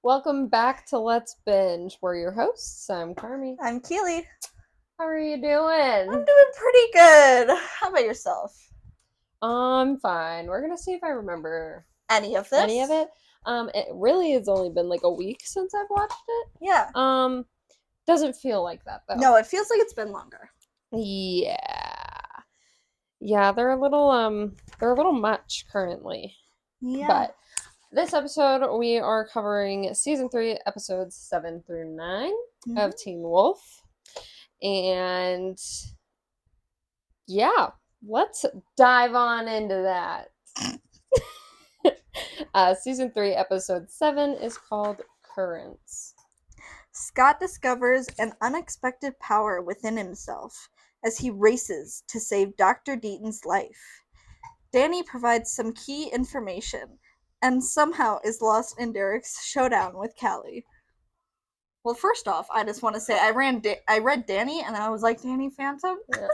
Welcome back to Let's Binge. We're your hosts. I'm Carmie. I'm Keilee. How are you I'm doing? doing pretty good. How about yourself? I'm fine. We're gonna see if I remember Any of this? any of it. It really has only been like a week since I've watched it. Yeah. Doesn't feel like that though. No, it feels like it's been longer. Yeah. Yeah, they're a little much currently. Yeah. But this episode we are covering season 3, episodes 7 through 9 of Teen Wolf. And yeah, let's dive on into that. Season 3, episode 7 is called Currents. Scott discovers an unexpected power within himself as he races to save Dr. Deaton's life. Danny provides some key information and somehow is lost in Derek's showdown with Callie. Well, first off, I just want to say I read Danny and I was like, Danny Phantom? Yeah,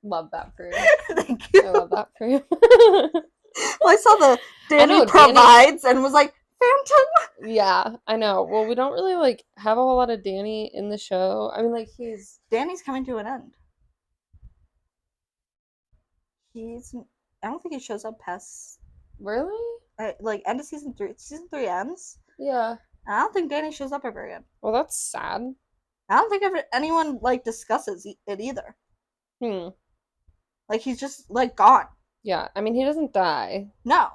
love that for you. Thank you. I love that for you. Well, I saw the Danny provides and was like, Phantom? Yeah, I know. Well, we don't really like have a whole lot of Danny in the show. I mean, like Danny's coming to an end. I don't think he shows up past really like end of season 3. Season 3 ends. Yeah. I don't think Danny shows up ever again. Well, that's sad. I don't think anyone like discusses it either. Like he's just like gone. Yeah, I mean he doesn't die. No.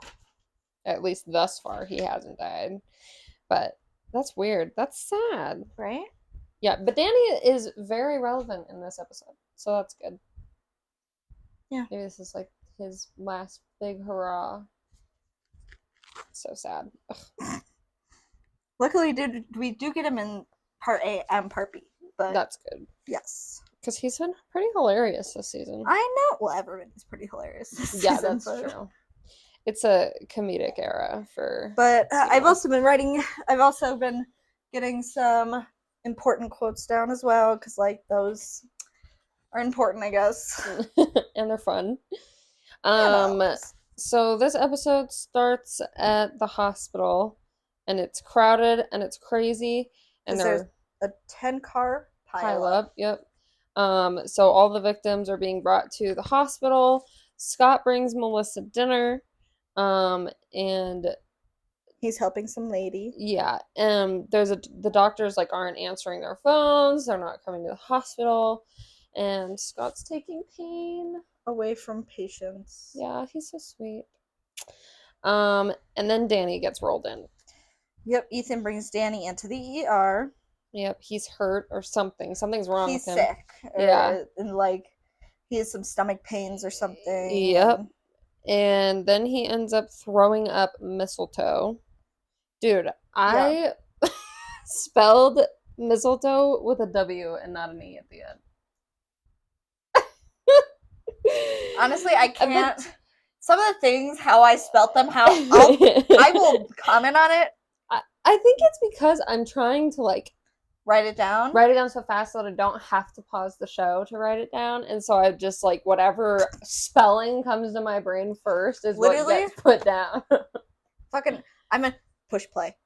At least thus far, he hasn't died. But that's weird. That's sad. Right? Yeah, but Danny is very relevant in this episode. So that's good. Yeah. Maybe this is like his last big hurrah. So sad. Ugh. Luckily, we do get him in part A and part B. But that's good. Yes. Because he's been pretty hilarious this season. I know. Well, everybody's pretty hilarious this season. Yeah, that's true. It's a comedic era for. But I've also been getting some important quotes down as well because like those are important, I guess. And they're fun. So this episode starts at the hospital, and it's crowded and it's crazy, and there's a 10-car pile up. Yep. So all the victims are being brought to the hospital. Scott brings Melissa dinner. And he's helping some lady. Yeah. The doctors like aren't answering their phones. They're not coming to the hospital. And Scott's taking pain away from patients. Yeah, he's so sweet. And then Danny gets rolled in. Yep, Ethan brings Danny into the ER. Yep, he's hurt or something. Something's wrong with him. He's sick. Yeah. And like he has some stomach pains or something. Yep. And then he ends up throwing up mistletoe. Dude, I spelled mistletoe with a W and not an E at the end. Honestly, I can't. Some of the things, how I spelt them, I will comment on it. I think it's because I'm trying to like write it down so fast that I don't have to pause the show to write it down, and so I just like whatever spelling comes to my brain first is what gets put down. Fucking, I'm a push play.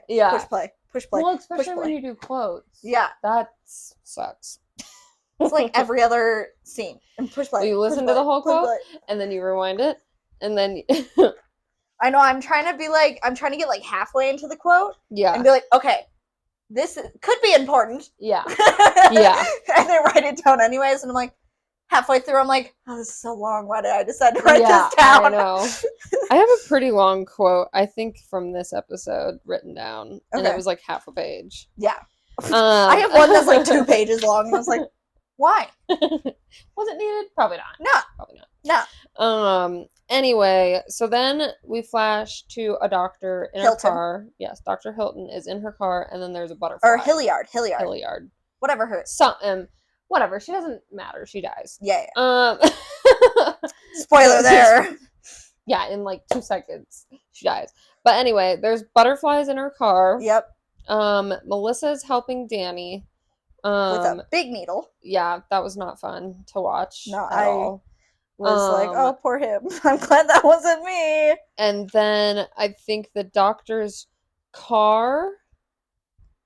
Yeah, push play. Well, especially when you do quotes. Yeah, that sucks. It's like every other scene and push play. Well, you listen to the whole quote and then you rewind it, and then. I know. I'm trying to get like halfway into the quote. Yeah, and be like, okay. This could be important. Yeah. Yeah. And then write it down anyways. And I'm like, halfway through, I'm like, oh, this is so long. Why did I decide to write this down? I know. I have a pretty long quote, I think, from this episode written down. And it was like half a page. Yeah. I have one that's like 2 pages long. And I was like, why? Was it needed? Probably not. No. Probably not. No. Anyway, so then we flash to a doctor in her car. Yes, Dr. Hilton is in her car, and then there's a butterfly. Or Hilliard. Whatever her. Whatever. She doesn't matter. She dies. Yeah. Spoiler there. Yeah, in like 2 seconds, she dies. But anyway, there's butterflies in her car. Yep. Melissa's helping Danny. With a big needle. Yeah, that was not fun to watch at all. Was like, oh, poor him. I'm glad that wasn't me. And then I think the doctor's car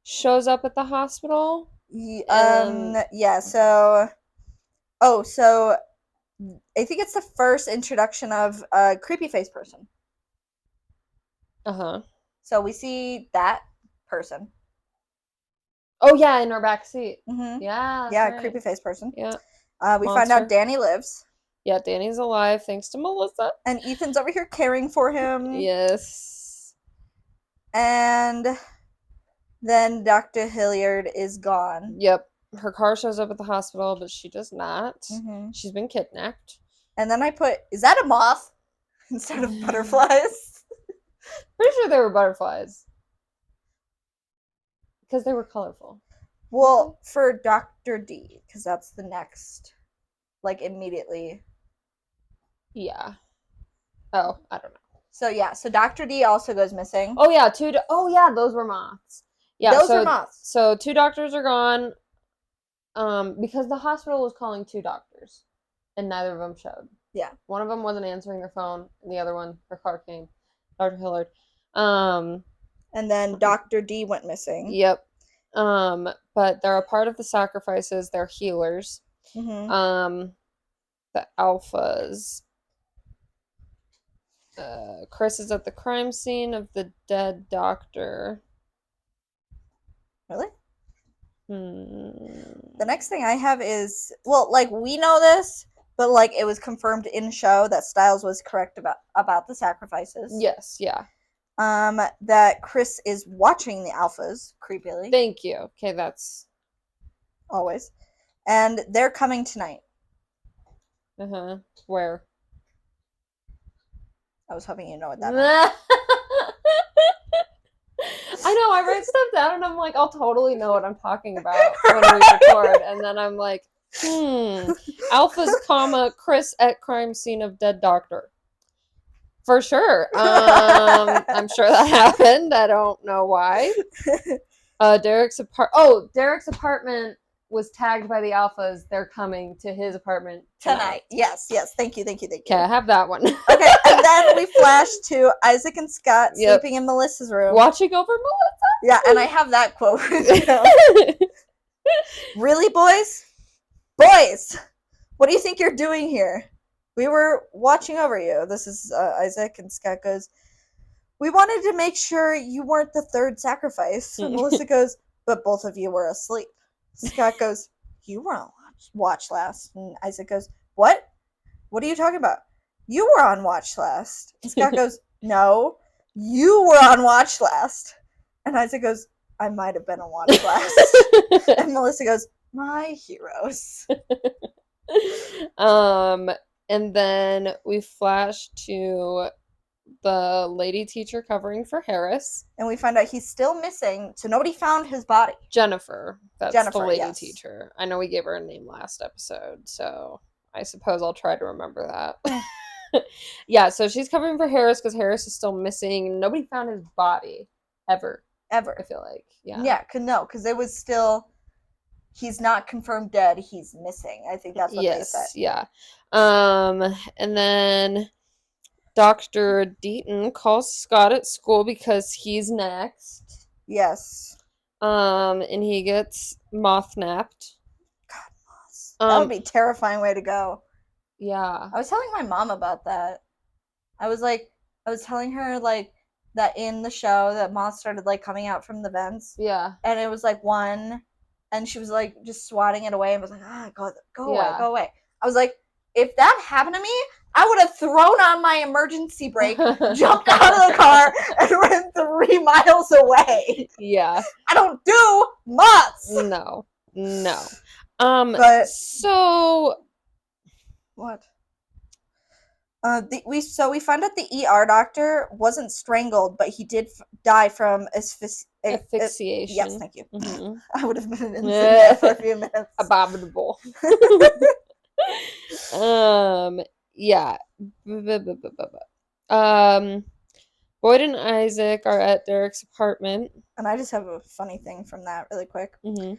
shows up at the hospital. Yeah, so so I think it's the first introduction of a creepy face person. Uh-huh. So we see that person. Oh yeah, in our back seat. Mm-hmm. Yeah, Yeah, right. creepy face person. Yeah. We find out Monster. Danny lives. Yeah, Danny's alive thanks to Melissa. And Ethan's over here caring for him. Yes. And then Dr. Hilliard is gone. Yep. Her car shows up at the hospital, but she does not. Mm-hmm. She's been kidnapped. And then I put, is that a moth instead of butterflies? Pretty sure they were butterflies. Because they were colorful. Well, for Dr. D, because that's the next, like, immediately. Yeah. Oh, I don't know. So, yeah, so Dr. D also goes missing. Oh, yeah, those were moths. Yeah, those are moths. So 2 doctors are gone. Because the hospital was calling 2 doctors, and neither of them showed. Yeah. One of them wasn't answering their phone, and the other one, her car came. Dr. Hillard. And then Dr. D went missing. Yep. But they're a part of the sacrifices. They're healers. Mm-hmm. The alphas. Chris is at the crime scene of the dead doctor. Really? The next thing I have is, well, like, we know this, but, like, it was confirmed in show that Stiles was correct about the sacrifices. Yes, yeah. That Chris is watching the alphas, creepily. Thank you. Okay, that's... Always. And they're coming tonight. Uh-huh. Where? I was hoping you know what that meant. I know, I write stuff down and I'm like, I'll totally know what I'm talking about when we record. And then I'm like, alphas, Chris at crime scene of dead doctor. For sure. I'm sure that happened. I don't know why. Derek's apartment was tagged by the alphas. They're coming to his apartment tonight. Yes. Thank you. Okay, I have that one. Okay, and then we flash to Isaac and Scott sleeping in Melissa's room. Watching over Melissa? Yeah, and I have that quote. Really, boys? Boys! What do you think you're doing here? We were watching over you. This is Isaac, and Scott goes, we wanted to make sure you weren't the third sacrifice. And Melissa goes, but both of you were asleep. Scott goes, you were on watch last. And Isaac goes, what? What are you talking about? You were on watch last. And Scott goes, no, you were on watch last. And Isaac goes, I might have been on watch last. And Melissa goes, my heroes. And then we flash to the lady teacher covering for Harris. And we find out he's still missing, so nobody found his body. Jennifer. That's the lady teacher. I know we gave her a name last episode, so I suppose I'll try to remember that. Yeah, so she's covering for Harris because Harris is still missing. Nobody found his body. Ever. I feel like. Yeah. Yeah, because it was still... He's not confirmed dead. He's missing. I think that's what they said. Yeah. And then Dr. Deaton calls Scott at school because he's next. Yes. And he gets moth napped. God, moths. That would be a terrifying way to go. Yeah. I was telling my mom about that. I was telling her, like, that in the show that moths started, like, coming out from the vents. Yeah. And it was, like, one... And she was, like, just swatting it away and was like, go away. I was like, if that happened to me, I would have thrown on my emergency brake, jumped out of the car, and ran 3 miles away. Yeah. I don't do moths. No. But... So... What? We found out the ER doctor wasn't strangled, but he did die from asphyxiation. Yes, thank you. Mm-hmm. I would have been in there for a few minutes. Abominable. Yeah. Boyd and Isaac are at Derek's apartment. And I just have a funny thing from that really quick. Mm-hmm.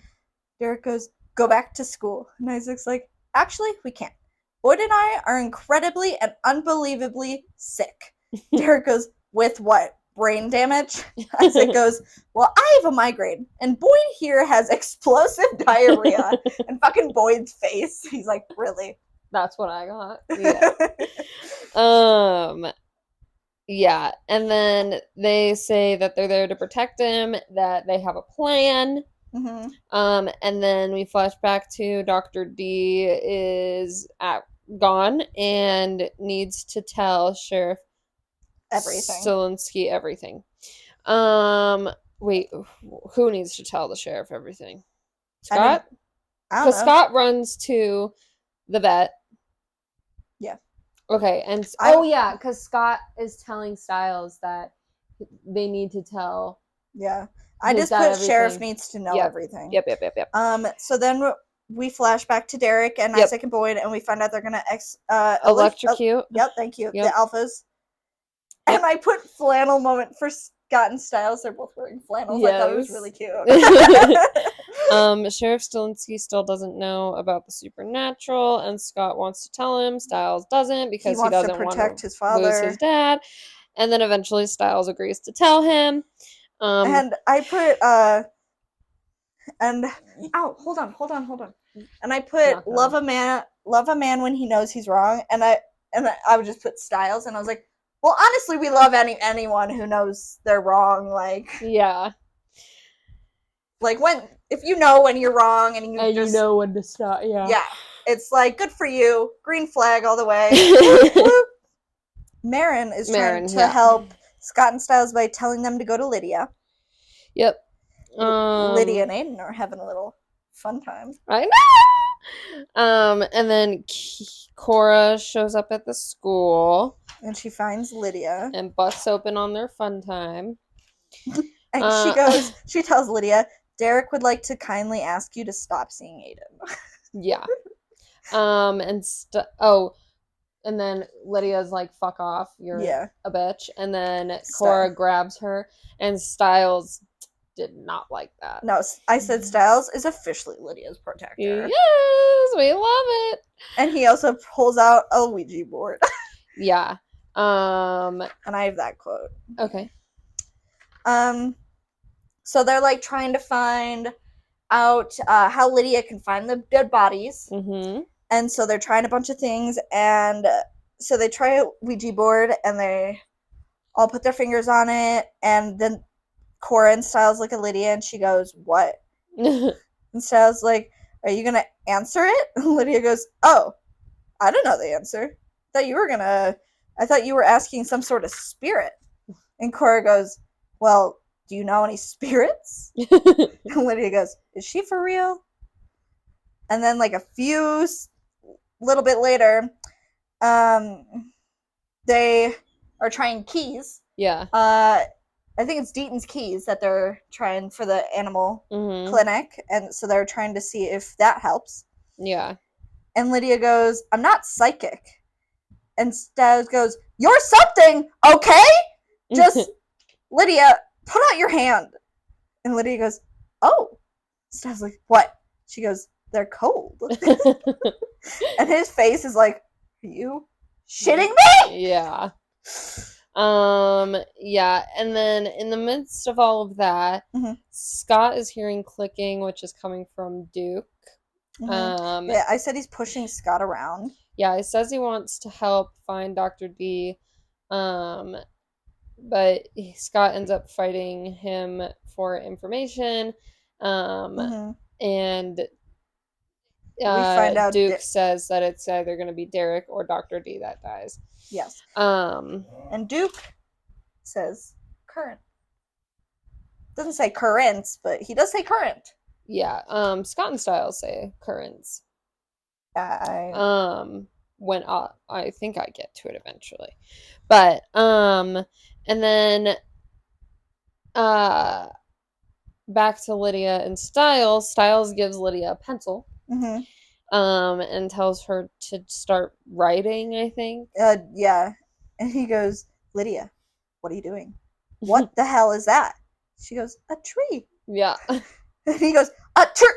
Derek goes, go back to school. And Isaac's like, actually, we can't. Boyd and I are incredibly and unbelievably sick. Derek goes, with what? brain damage. Isaac goes, well, I have a migraine, and Boyd here has explosive diarrhea. And fucking Boyd's face. He's like, really? That's what I got. Yeah. And then they say that they're there to protect him, that they have a plan. Mm-hmm. And then we flash back to Dr. D is gone and needs to tell Sheriff Everything. Stilinski everything. Wait, who needs to tell the sheriff everything? Scott? Because Scott runs to the vet. Yeah. Okay, and because Scott is telling Stiles that they need to tell. Yeah, I just put everything. Sheriff needs to know everything. Yep. So then we flash back to Derek and Isaac and Boyd, and we find out they're gonna electrocute. Yep, thank you. Yep. The alphas. And I put flannel moment for Scott and Stiles. They're both wearing flannels. Yes. I thought it was really cute. Sheriff Stilinski still doesn't know about the supernatural, and Scott wants to tell him. Stiles doesn't because he doesn't want to his father. Lose his dad. And then eventually Stiles agrees to tell him. And I put hold on. And I put love a man when he knows he's wrong. And I would just put Stiles, and I was like, well, honestly, we love anyone who knows they're wrong. Like, yeah. Like if you know when you're wrong and you know when to stop. Yeah, it's like, good for you, green flag all the way. Marin is trying to help Scott and Stiles by telling them to go to Lydia. Yep. Lydia and Aiden are having a little fun time. I know. And then Cora shows up at the school, and she finds Lydia and busts open on their fun time. And she tells Lydia, Derek would like to kindly ask you to stop seeing Aiden. Yeah. And then Lydia's like, fuck off, you're a bitch. And then Cora grabs her, and Stiles did not like that. No, I said Stiles is officially Lydia's protector. Yes, we love it. And he also pulls out a Ouija board. Yeah. And I have that quote. Okay. So they're like trying to find out how Lydia can find the dead bodies. Mm-hmm. And so they're trying a bunch of things, and so they try a Ouija board, and they all put their fingers on it, and then Cora and Stiles look at Lydia, and she goes, what? And Stiles like, are you gonna answer it? And Lydia goes, oh, I don't know the answer. I thought you were asking some sort of spirit. And Cora goes, well, do you know any spirits? And Lydia goes, is she for real? And then like a little bit later, they are trying keys. Yeah. I think it's Deaton's keys that they're trying for the animal clinic, and so they're trying to see if that helps. Yeah. And Lydia goes, I'm not psychic. And Stiles goes, you're something, okay? Just, Lydia, put out your hand. And Lydia goes, oh. Stiles like, what? She goes, they're cold. And his face is like, are you shitting me? Yeah. Yeah, and then in the midst of all of that, Scott is hearing clicking, which is coming from Duke. Yeah, I said he's pushing Scott around. Yeah, he says he wants to help find Dr. D, but Scott ends up fighting him for information, and we find out Duke says that it's either going to be Derek or Dr. D that dies. Yes. And Duke says current. Doesn't say currents, but he does say current. Yeah. Scott and Stiles say currents. When I think I get to it eventually. But and then back to Lydia and Stiles. Stiles gives Lydia a pencil. And tells her to start writing, I think. Yeah. And he goes, Lydia, what are you doing? What the hell is that? She goes, a tree. Yeah. And he goes, a tree.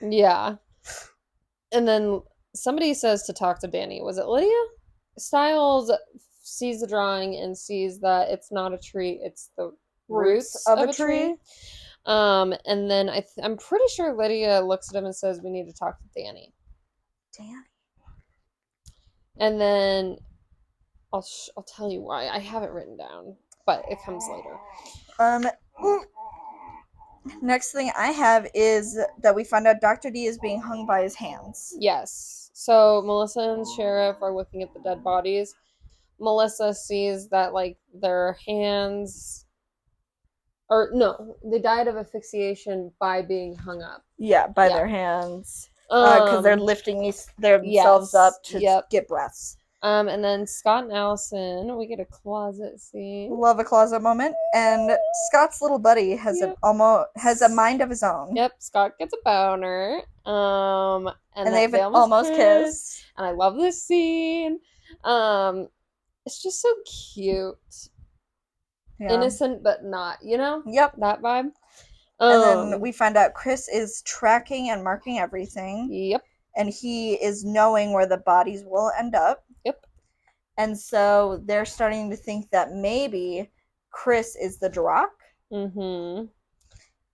Yeah. And then somebody says to talk to Danny. Was it Lydia? Stiles sees the drawing and sees that it's not a tree, it's the Roots roots of of a a tree. And then I'm pretty sure Lydia looks at him and says, "We need to talk to Danny." Danny. And then I'll tell you why. I have it written down, but it comes later. Next thing I have is that we find out Dr. D is being hung by his hands. Yes. So Melissa and Sheriff are looking at the dead bodies. Melissa sees that like their hands, or no, they died of asphyxiation by being hung up. Yeah, by their hands. Because they're lifting themselves up to get breaths. And then Scott and Allison, we get a closet scene. Love a closet moment. And Scott's little buddy has a mind of his own. Yep, Scott gets a boner. And they almost kiss. And I love this scene. It's just so cute. Yeah. Innocent but not, you know? Yep. That vibe. And then we find out Chris is tracking and marking everything. Yep. And he is knowing where the bodies will end up. Yep. And so they're starting to think that maybe Chris is the Drock. Mm-hmm.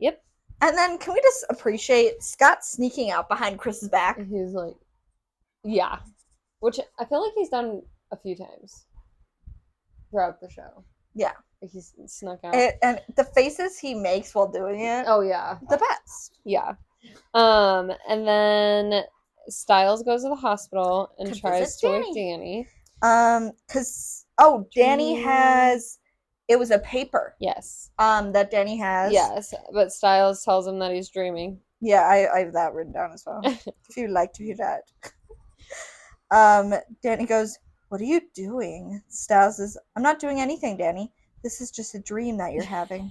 Yep. And then can we just appreciate Scott sneaking out behind Chris's back? He's like, yeah. Which I feel like he's done a few times throughout the show. Yeah. He's snuck out. And the faces he makes while doing it. Oh, yeah. The best. Yeah. And then Styles goes to the hospital and tries to wake Danny. Because Danny has, it was a paper. Yes. That Danny has. Yes, but Styles tells him that he's dreaming. Yeah, I have that written down as well. If you'd like to hear that. Danny goes, "What are you doing?" Styles says, "I'm not doing anything, Danny. This is just a dream that you're having."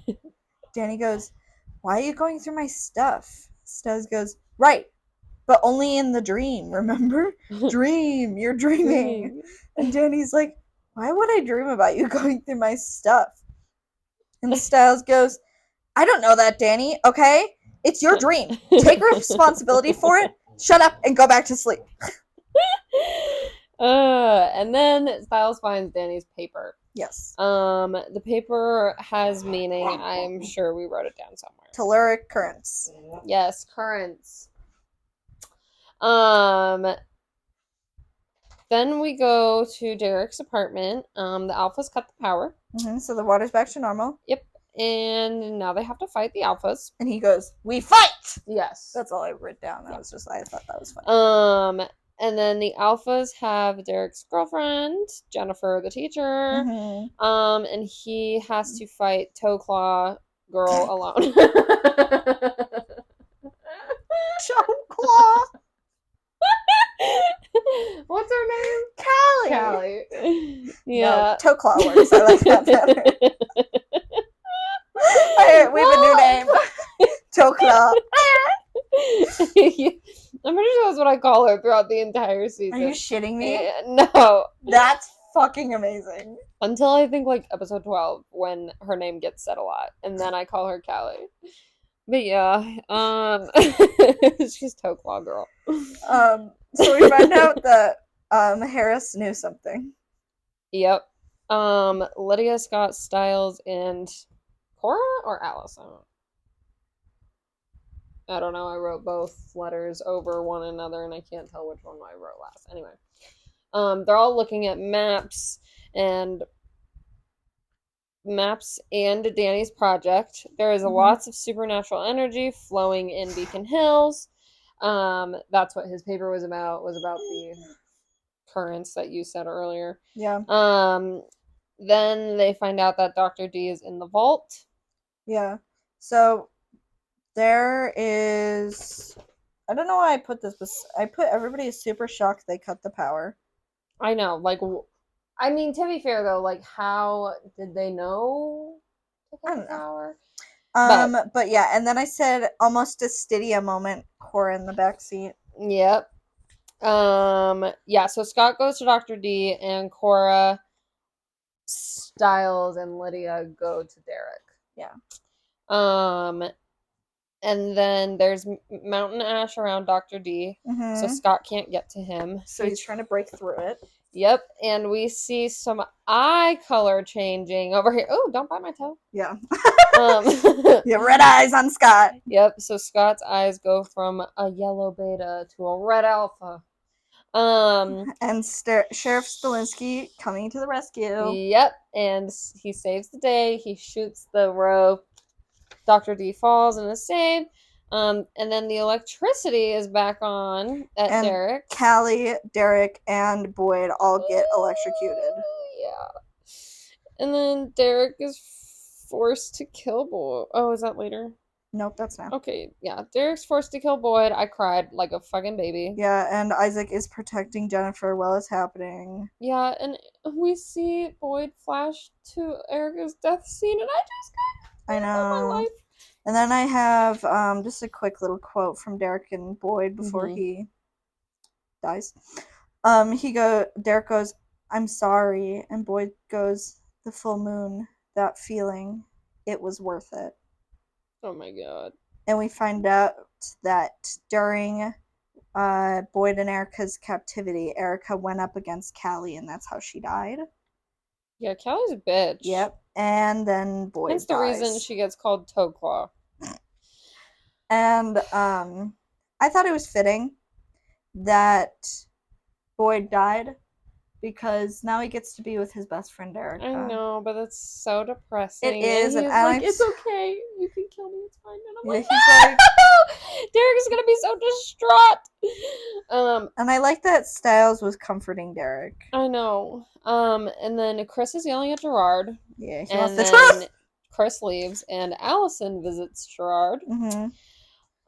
Danny goes, "Why are you going through my stuff?" Styles goes, "Right. But only in the dream, remember? Dream, you're dreaming." And Danny's like, "Why would I dream about you going through my stuff?" And Styles goes, "I don't know that, Danny, okay? It's your dream. Take responsibility for it. Shut up and go back to sleep." And then Styles finds Danny's paper. Yes. The paper has meaning. I'm sure we wrote it down somewhere. Telluric currents. Yes, currents. Then we go to Derek's apartment. The Alphas cut the power. So the water's back to normal. Yep. And now they have to fight the Alphas. And he goes, "We fight!" Yes. That's all I wrote down. I thought that was funny. And then the Alphas have Derek's girlfriend, Jennifer, the teacher. And he has to fight Toe Claw Girl alone. Toe Claw. What's her name? Callie. Yeah. No, Toe Claw works. I like that better. We have a new name. Toe Claw. I'm pretty sure that's what I call her throughout the entire season. Are you shitting me? No. That's fucking amazing. Until I think like episode 12 when her name gets said a lot. And then I call her Callie. But yeah. She's Toe Claw Girl. So we find out that Harris knew something. Yep. Lydia, Scott, Styles, and Cora or Allison? I don't know. I wrote both letters over one another, and I can't tell which one I wrote last. Anyway, they're all looking at maps and Danny's project. There is lots of supernatural energy flowing in Beacon Hills. That's what his paper was about the currents that you said earlier. Yeah. Then they find out that Dr. D is in the vault. Yeah. So there is, I don't know why I put this, but I put everybody is super shocked they cut the power. I know. Like, I mean, to be fair though, like, how did they know to cut the power? But yeah, and then I said almost a Stydia moment, Cora in the backseat. Yep. Yeah, so Scott goes to Dr. D and Cora, Styles, and Lydia go to Derek. Yeah. And then there's mountain ash around Dr. D, so Scott can't get to him. So he's trying to break through it. Yep, and we see some eye color changing over here. Oh, don't bite my toe. Yeah. Um, Yeah, red eyes on Scott. Yep, so Scott's eyes go from a yellow beta to a red alpha. And Sheriff Stilinski coming to the rescue. Yep, and he saves the day. He shoots the rope. Dr. D falls and is saved. And then the electricity is back on at And Derek. Callie, Derek, and Boyd all get electrocuted. Yeah. And then Derek is forced to kill Boyd. Oh, is that later? Nope, that's now. Okay, yeah. Derek's forced to kill Boyd. I cried like a fucking baby. Yeah, and Isaac is protecting Jennifer while it's happening. Yeah, and we see Boyd flash to Erica's death scene, and I just got I know. my life. And then I have just a quick little quote from Derek and Boyd before he dies. Derek goes, "I'm sorry," and Boyd goes, "The full moon, that feeling, it was worth it." Oh my god. And we find out that during Boyd and Erica's captivity, Erica went up against Callie, and that's how she died. Yeah, Callie's a bitch. Yep. And then Boyd That's the reason she gets called Toe Claw. And I thought it was fitting that Boyd died because now he gets to be with his best friend Erica. I know, but that's so depressing. It is, and he's like, "It's okay, you can kill me, it's fine." And I'm like, Derek is gonna be so distraught. And I like that Styles was comforting Derek. I know. And then Chris is yelling at Gerard. Yeah, he wants the truth. Chris leaves, and Allison visits Gerard.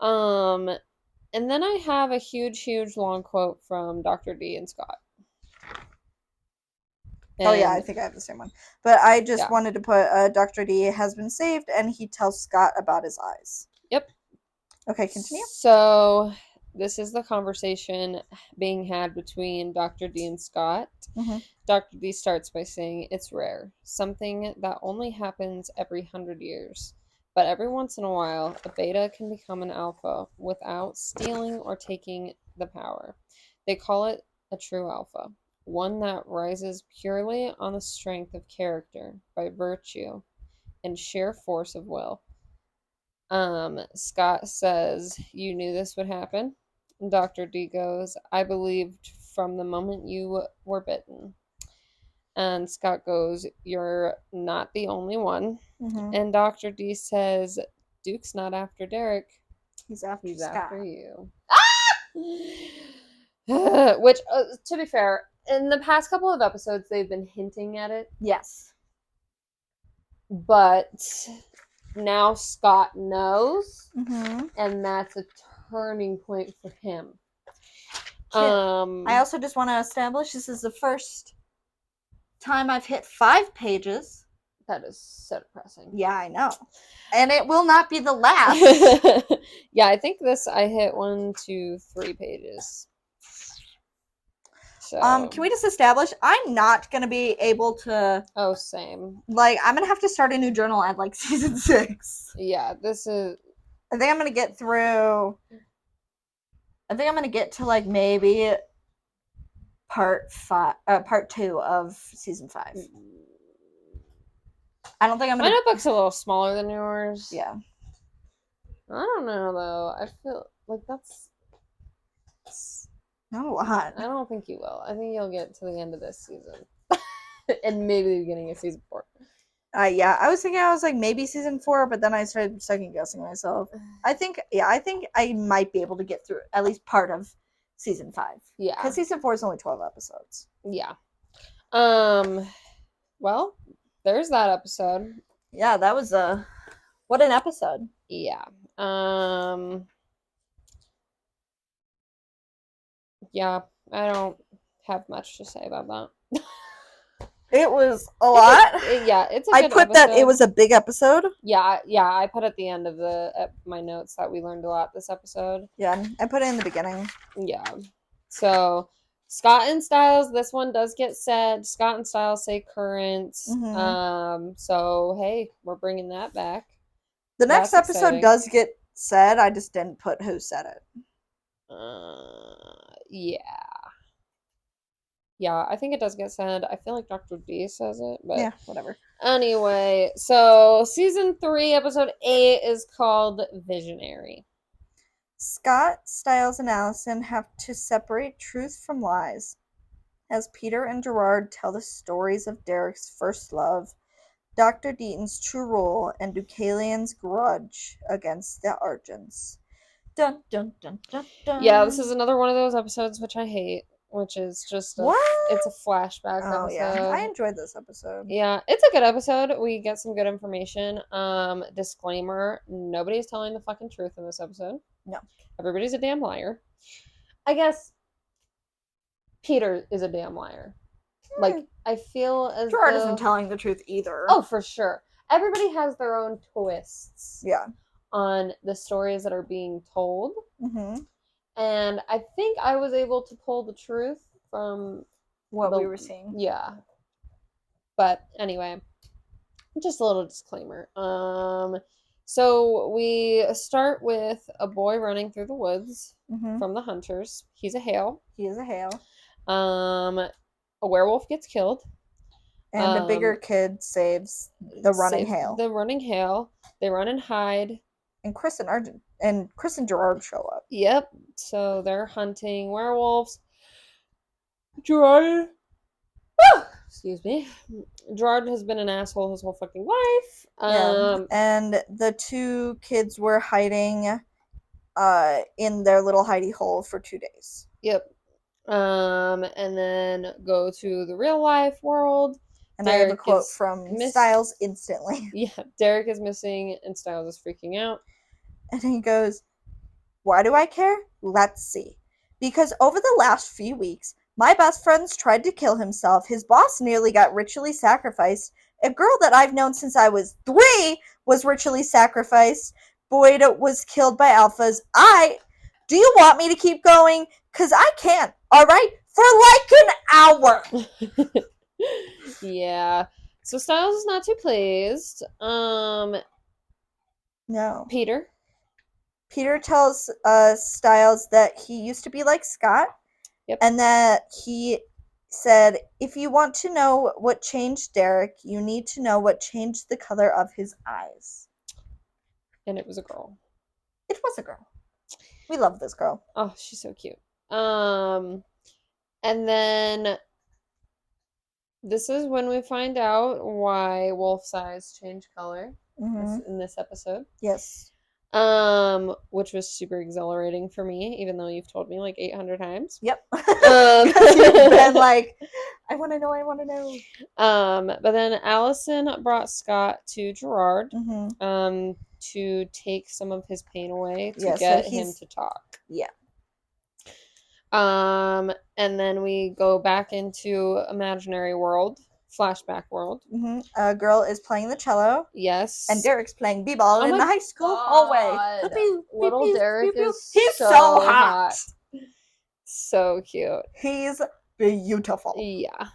And then I have a huge, long quote from Dr. D and Scott. Oh yeah, I think I have the same one. But I just wanted to put Dr. D has been saved, and he tells Scott about his eyes. Yep. Okay, continue. So this is the conversation being had between Dr. D and Scott. Dr. D starts by saying, "It's rare, something that only happens every 100 years. But every once in a while, a beta can become an alpha without stealing or taking the power. They call it a true alpha, one that rises purely on the strength of character, by virtue, and sheer force of will." Scott says, "You knew this would happen?" And Dr. D goes, "I believed from the moment you were bitten." And Scott goes, "You're not the only one." And Dr. D says, "Duke's not after Derek. He's after you." Ah! Which, to be fair, in the past couple of episodes, they've been hinting at it. Yes. But now Scott knows, and that's a turning point for him. I also just want to establish this is the first time I've hit 5 pages. That is so depressing. Yeah, I know. And it will not be the last. Yeah, I think I hit 1, 2, 3 pages. So, can we just establish I'm not going to be able to... Oh, same. Like, I'm going to have to start a new journal at, like, season 6. Yeah, this is... I think I'm going to get through... I think I'm going to get to, like, maybe part 2 of season 5. I don't think I'm going to... My notebook's a little smaller than yours. Yeah. I don't know, though. I feel like that's... Not a lot. I don't think you will. I think you'll get to the end of this season. And maybe the beginning of season 4. Yeah, I was like, maybe season 4, but then I started second guessing myself. I think I might be able to get through at least part of season 5. Yeah. Because season 4 is only 12 episodes. Yeah. Well, there's that episode. Yeah, that was what an episode. Yeah. Yeah, I don't have much to say about that. It was a lot. It's a I good put episode. that it was a big episode. Yeah, I put at the end of my notes that we learned a lot this episode. Yeah, I put it in the beginning. Yeah. So, Scott and Styles, this one does get said. Scott and Styles say current. So, hey, we're bringing that back. The next episode does get said. I just didn't put who said it. Yeah. Yeah, I think it does get said. I feel like Dr. D says it, but Yeah, whatever. anyway, so season 3, episode 8 is called Visionary. Scott, Stiles, and Allison have to separate truth from lies as Peter and Gerard tell the stories of Derek's first love, Dr. Deaton's true role, and Deucalion's grudge against the Argents. Dun dun dun dun dun. Yeah, this is another one of those episodes which I hate, which is just what? It's a flashback Oh episode. yeah, I enjoyed this episode. Yeah, it's a good episode. We get some good information. Disclaimer, nobody's telling the fucking truth in this episode. No. Everybody's a damn liar. I guess Peter is a damn liar. Like, I feel as Gerard though... isn't telling the truth either. Oh, for sure. Everybody has their own twists. Yeah. On the stories that are being told. Mm-hmm. And I think I was able to pull the truth from what we were seeing. Yeah. But anyway, just a little disclaimer. So we start with a boy running through the woods from the hunters. He's a Hale. He is a Hale. A werewolf gets killed. And a bigger kid saves the running Hale. The running Hale. They run and hide. And Chris and Gerard show up. Yep. So they're hunting werewolves. Gerard. Excuse me. Gerard has been an asshole his whole fucking life. And the two kids were hiding in their little hidey hole for 2 days. Yep. And then go to the real life world. And Derek I have a quote from Stiles instantly. Yeah, Derek is missing and Stiles is freaking out. And he goes, "Why do I care? Let's see. Because over the last few weeks, my best friend's tried to kill himself. His boss nearly got ritually sacrificed. A girl that I've known since I was 3 was ritually sacrificed. Boyd was killed by alphas. Do you want me to keep going? Because I can't, all right? For like an hour." Yeah. So Stiles is not too pleased. No. Peter tells Stiles that he used to be like Scott. Yep. And that he said, if you want to know what changed Derek, you need to know what changed the color of his eyes. And it was a girl. It was a girl. We love this girl. Oh, she's so cute. And then this is when we find out why Wolf's eyes change color in this episode. Yes. Which was super exhilarating for me, even though you've told me like 800 times. Yep. Because you've been like, I want to know. But then Allison brought Scott to Gerard to take some of his pain away to get him to talk. Yeah. And then we go back into imaginary world. Flashback world. A girl is playing the cello. Yes. And Derek's playing b-ball in the high school hallway. Little Derek is he's so hot. So cute. He's beautiful. Yeah.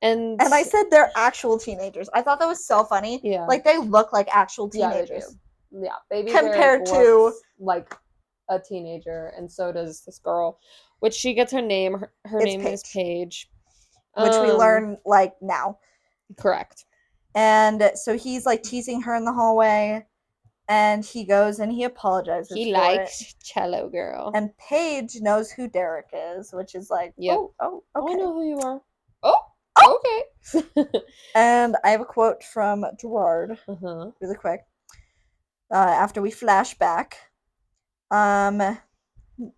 And I said they're actual teenagers. I thought that was so funny. Yeah. Like they look like actual teenagers. Yeah, baby compared Derek to looks like a teenager, and so does this girl, which she gets her name. Her name is Paige. Which we learn, like, now. Correct. And so he's, like, teasing her in the hallway. And he goes and he apologizes He likes cello girl. And Paige knows who Derek is, which is like, oh, okay. I know who you are. Oh, okay. And I have a quote from Gerard, really quick. After we flash back.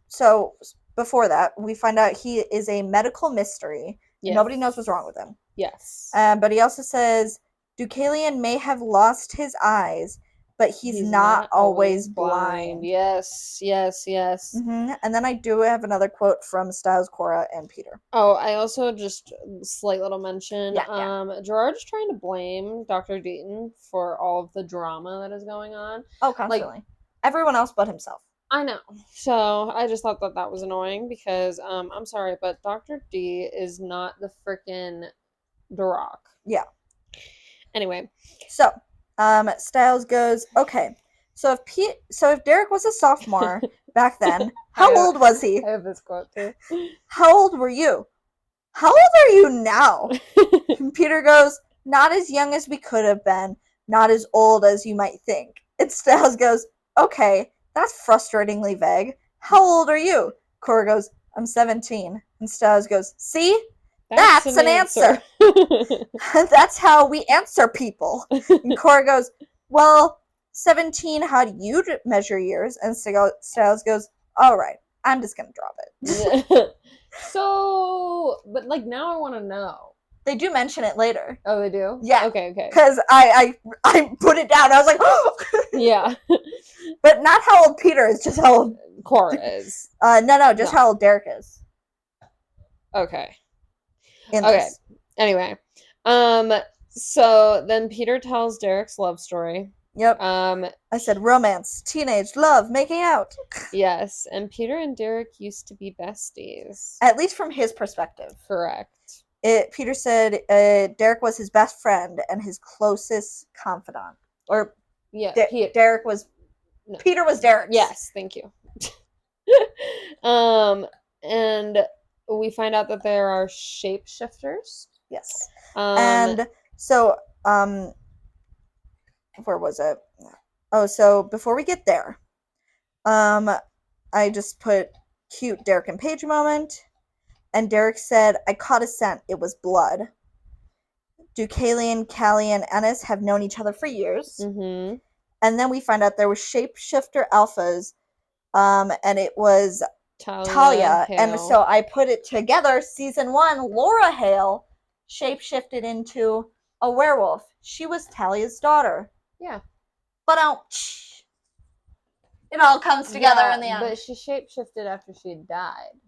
So, before that, we find out he is a medical mystery. Yes. Nobody knows what's wrong with him. Yes. But he also says, Deucalion may have lost his eyes, but he's not always blind. Yes. And then I do have another quote from Stiles, Cora, and Peter. Oh, I also just, slight little mention. Yeah. Gerard's trying to blame Dr. Deaton for all of the drama that is going on. Oh, constantly. Like, everyone else but himself. I know. So I just thought that was annoying because I'm sorry, but Dr. D is not the frickin' Duroc. Yeah. Anyway. So, Stiles goes, okay. So if Derek was a sophomore, back then. How old was he? I have this quote too. How old were you? How old are you now? And Peter goes, not as young as we could have been, not as old as you might think. And Stiles goes, okay, that's frustratingly vague. How old are you? Cora goes, I'm 17. And Stiles goes, see? That's an answer. That's how we answer people. And Cora goes, well, 17, how do you measure years? And Stiles goes, all right, I'm just going to drop it. So, but like now I want to know. They do mention it later. Oh, they do? Yeah. Okay. Because I put it down. I was like, oh! Yeah. But not how old Peter is, just how old Cora is. No, how old Derek is. Okay. Okay. Anyway. So then Peter tells Derek's love story. Yep. I said romance, teenage, love, making out. Yes, and Peter and Derek used to be besties. At least from his perspective. Correct. Peter said Derek was his best friend and his closest confidant. Or yeah, Derek was... No. Peter was Derek's. Yes, thank you. And we find out that there are shapeshifters. Yes. And so, where was it? Oh, so before we get there, I just put cute Derek and Paige moment. And Derek said, I caught a scent. It was blood. Do Keilee, and Ennis have known each other for years? Mm-hmm. And then we find out there was shapeshifter alphas, and it was Talia. And so I put it together. Season 1, Laura Hale shapeshifted into a werewolf. She was Talia's daughter. Yeah. But it all comes together in the end. But she shapeshifted after she had died.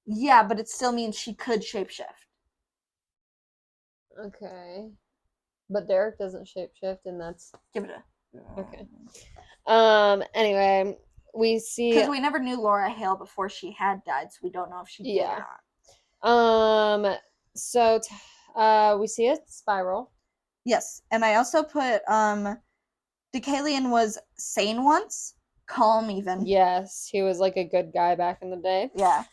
Yeah, but it still means she could shapeshift. Okay. But Derek doesn't shapeshift, and that's... Give it a... Okay. Anyway, we see... Because we never knew Laura Hale before she had died, so we don't know if she did or not. So, we see a spiral. Yes, and I also put, Deucalion was sane once. Calm, even. Yes, he was like a good guy back in the day. Yeah.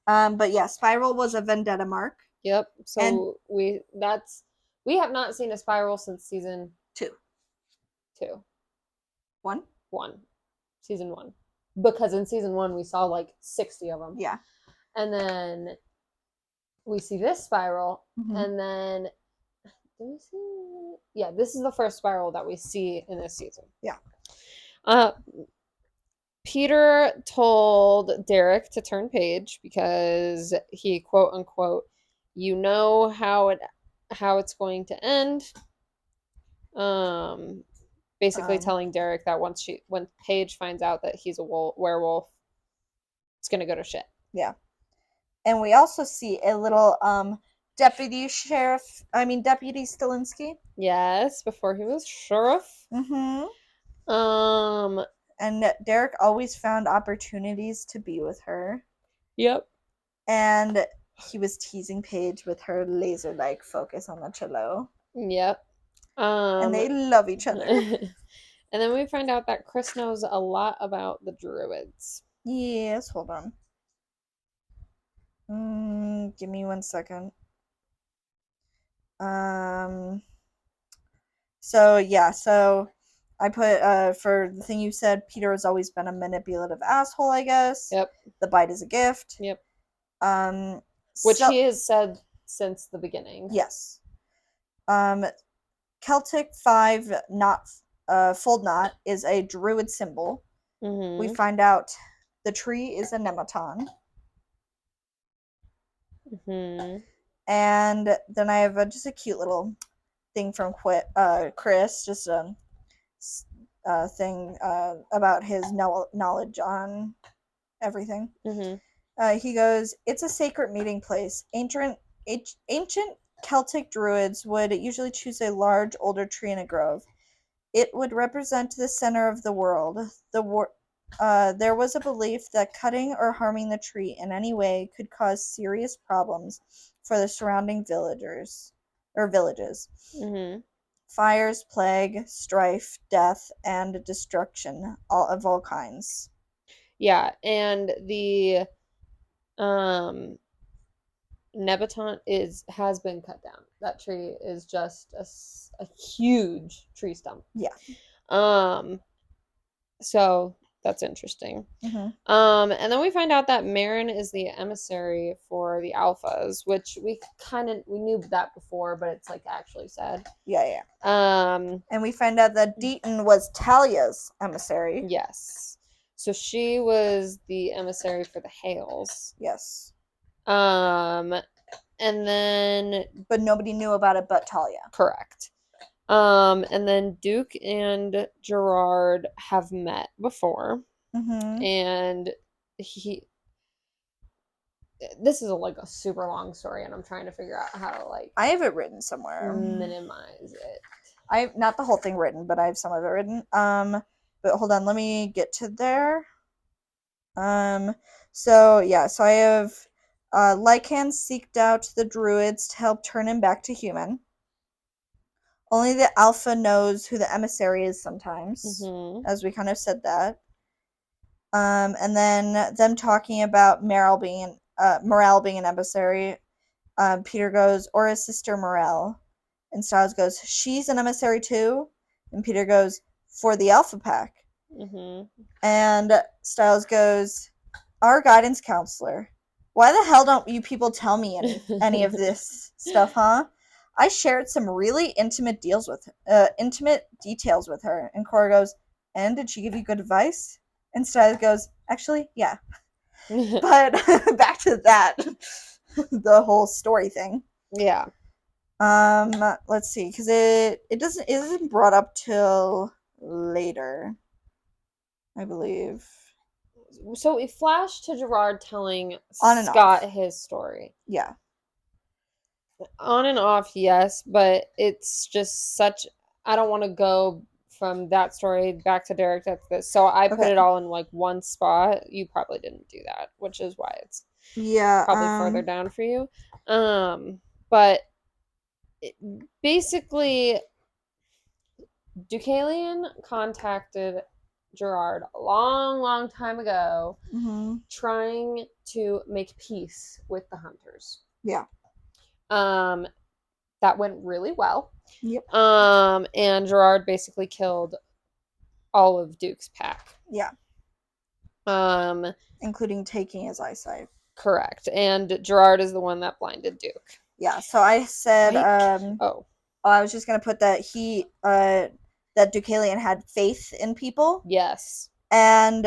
But yeah, Spiral was a vendetta mark. Yep. So we have not seen a spiral since season 2. 1? Season 1. Because in season 1 we saw like 60 of them. Yeah. And then we see this spiral, mm-hmm. and then this is the first spiral that we see in this season. Yeah. Peter told Derek to turn page because he, quote unquote, you know how it's going to end. Basically telling Derek that when Paige finds out that he's a werewolf, it's gonna go to shit. Yeah. And we also see a little Deputy Stilinski. Yes, before he was sheriff. Mm-hmm. And Derek always found opportunities to be with her. Yep. And he was teasing Paige with her laser-like focus on the cello. Yep. And they love each other. And then we find out that Chris knows a lot about the druids. Yes, hold on. Give me 1 second. So I put, for the thing you said, Peter has always been a manipulative asshole, I guess. Yep. The bite is a gift. Yep. Which he has said since the beginning. Yes. Celtic 5 fold knot is a druid symbol. Mm-hmm. We find out the tree is a nematon. Mm-hmm. And then I have just a cute little thing from Chris, just a thing about his knowledge on everything. Mm-hmm. He goes, it's a sacred meeting place. Ancient Celtic druids would usually choose a large, older tree in a grove. It would represent the center of the world. There was a belief that cutting or harming the tree in any way could cause serious problems for the surrounding villages. Mm-hmm. Fires, plague, strife, death, and destruction, of all kinds. Yeah, and the Nebaton has been cut down. That tree is just a huge tree stump. Yeah. So that's interesting. Mm-hmm. And then we find out that Marin is the emissary for the Alphas, which we knew that before, but it's like actually said. Yeah. And we find out that Deaton was Talia's emissary. Yes. So she was the emissary for the Hales. Yes. And then But nobody knew about it but Talia. correct. And then Duke and Gerard have met before. Mm-hmm. And this is like a super long story, and I'm trying to figure out how to like I have it written somewhere. minimize it. I not the whole thing written, but I have some of it written. But hold on, let me get to there. So I have Lycan seeked out the druids to help turn him back to human. Only the alpha knows who the emissary is sometimes, as we kind of said that. And then them talking about Morel being an emissary. Peter goes, or his sister Morel. And Styles goes, she's an emissary too? And Peter goes, for the Alpha Pack. And Styles goes, our guidance counselor. Why the hell don't you people tell me any of this stuff, huh? I shared some really intimate details with her. And Cora goes, and did she give you good advice? And Styles goes, actually, yeah. But back to that, the whole story thing. Yeah. Let's see, because it isn't brought up till later, I believe. So it flashed to Gerard telling On and Scott off. his story. Yeah. On and off, yes, but it's just such. I don't want to go from that story back to Derek. That's this. So I put it all in like one spot. You probably didn't do that, which is why it's probably further down for you. But basically, Deucalion contacted Gerard a long time ago, trying to make peace with the Hunters. Yeah. That went really well. Yep. And Gerard basically killed all of Duke's pack. Yeah. Including taking his eyesight. Correct. And Gerard is the one that blinded Duke. Yeah, so I said I was just gonna put that that Deucalion had faith in people. Yes. And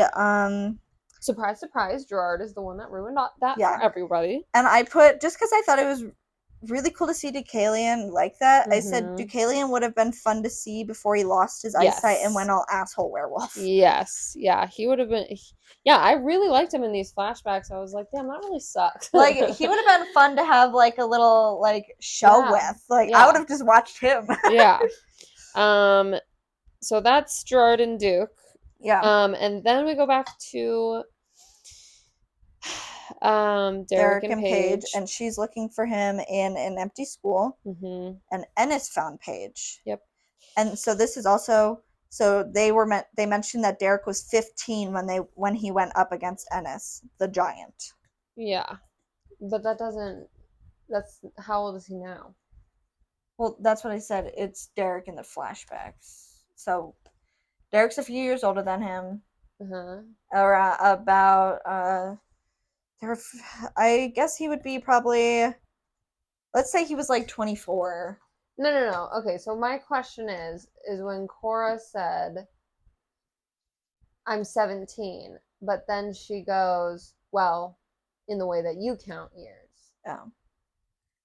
surprise, Gerard is the one that ruined that for everybody. And I put, just because I thought it was really cool to see Deucalion like that, I said Deucalion would have been fun to see before he lost his eyesight and went all asshole werewolf. Yes. Yeah, he would have been. Yeah, I really liked him in these flashbacks. I was like, damn, that really sucked. Like, he would have been fun to have like a little like show with. Like, I would have just watched him. Yeah. So that's Gerard and Duke. Yeah. And then we go back to Derek and Paige. And she's looking for him in an empty school. And Ennis found Paige. Yep. And so this is also, so they mentioned that Derek was 15 when he went up against Ennis, the giant. Yeah. But that's how old is he now? Well, that's what I said. It's Derek in the flashbacks. So Derek's a few years older than him. Or about I guess he would be probably, let's say he was like 24. No. Okay, so my question is when Cora said, I'm 17, but then she goes, well, in the way that you count years. Oh.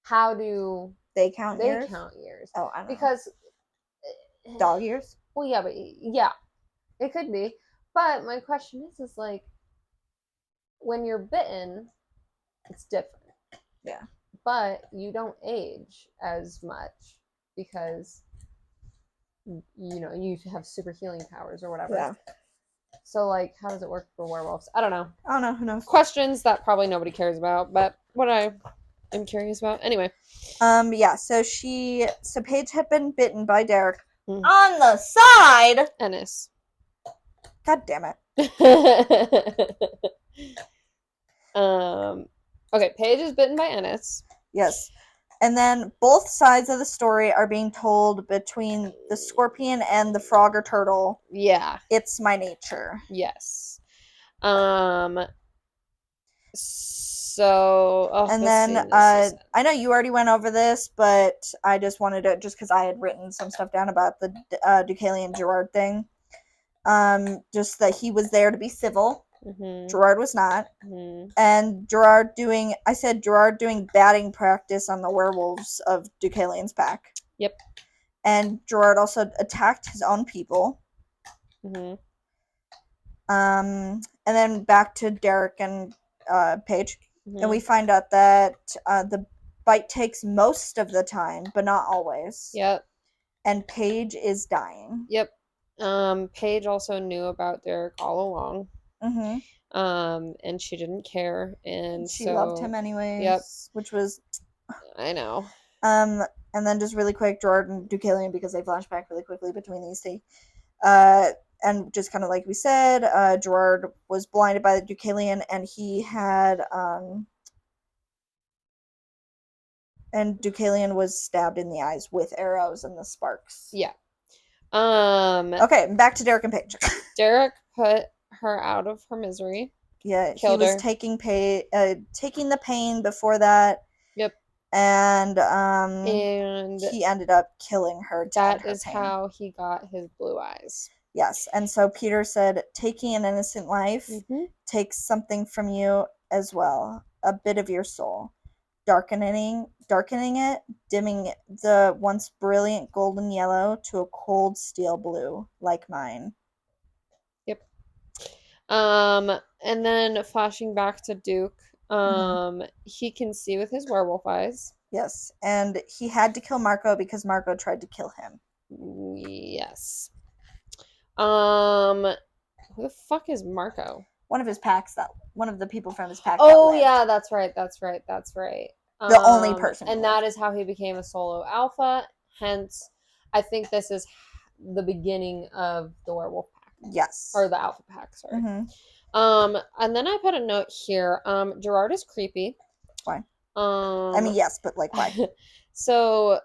How do they count years? They count years. Oh, I don't know. Because dog years? Well, yeah, but yeah, it could be. But my question is like, when you're bitten, it's different. Yeah. But you don't age as much because, you have super healing powers or whatever. Yeah. So, like, how does it work for werewolves? I don't know. Who knows? Questions that probably nobody cares about, but what I am curious about. Anyway. Yeah, so Paige had been bitten by Derek on the side. Ennis. God damn it. Okay, Paige is bitten by Ennis. Yes. And then both sides of the story are being told between the scorpion and the frog or turtle. Yeah. It's my nature. Yes. So, and then I know you already went over this, but I just wanted to, just because I had written some stuff down about the Keilee and Gerard thing. Just that he was there to be civil. Mm-hmm. Gerard was not. Mm-hmm. And Gerard doing batting practice on the werewolves of Deucalion's pack. Yep. And Gerard also attacked his own people. Mm-hmm. And then back to Derek and Paige. Mm-hmm. And we find out that the bite takes most of the time, but not always. Yep. And Paige is dying. Yep. Paige also knew about Derek all along. Mm-hmm. And she didn't care, and she loved him anyways. Yep. Which was, I know. And then just really quick, Gerard and Deucalion, because they flash back really quickly between these two. And just kind of like we said, Gerard was blinded by the Deucalion, and he had and Deucalion was stabbed in the eyes with arrows and the sparks. Yeah. Okay, back to Derek and Paige. Derek put her out of her misery. Yeah, Killed he was her. taking the pain before that. Yep. And and he ended up killing her. That is how he got his blue eyes. Yes, and so Peter said, taking an innocent life takes something from you as well, a bit of your soul, darkening it, dimming the once brilliant golden yellow to a cold steel blue, like mine. Yep. And then flashing back to Duke, he can see with his werewolf eyes. Yes, and he had to kill Marco because Marco tried to kill him. Yes. Who the fuck is Marco? One of the people from his pack. Oh yeah, that's right. The only person. And that is how he became a solo alpha. Hence, I think this is the beginning of the werewolf pack. Yes. Or the alpha pack, sorry. And then I put a note here. Gerard is creepy. Why? I mean, yes, but like why? So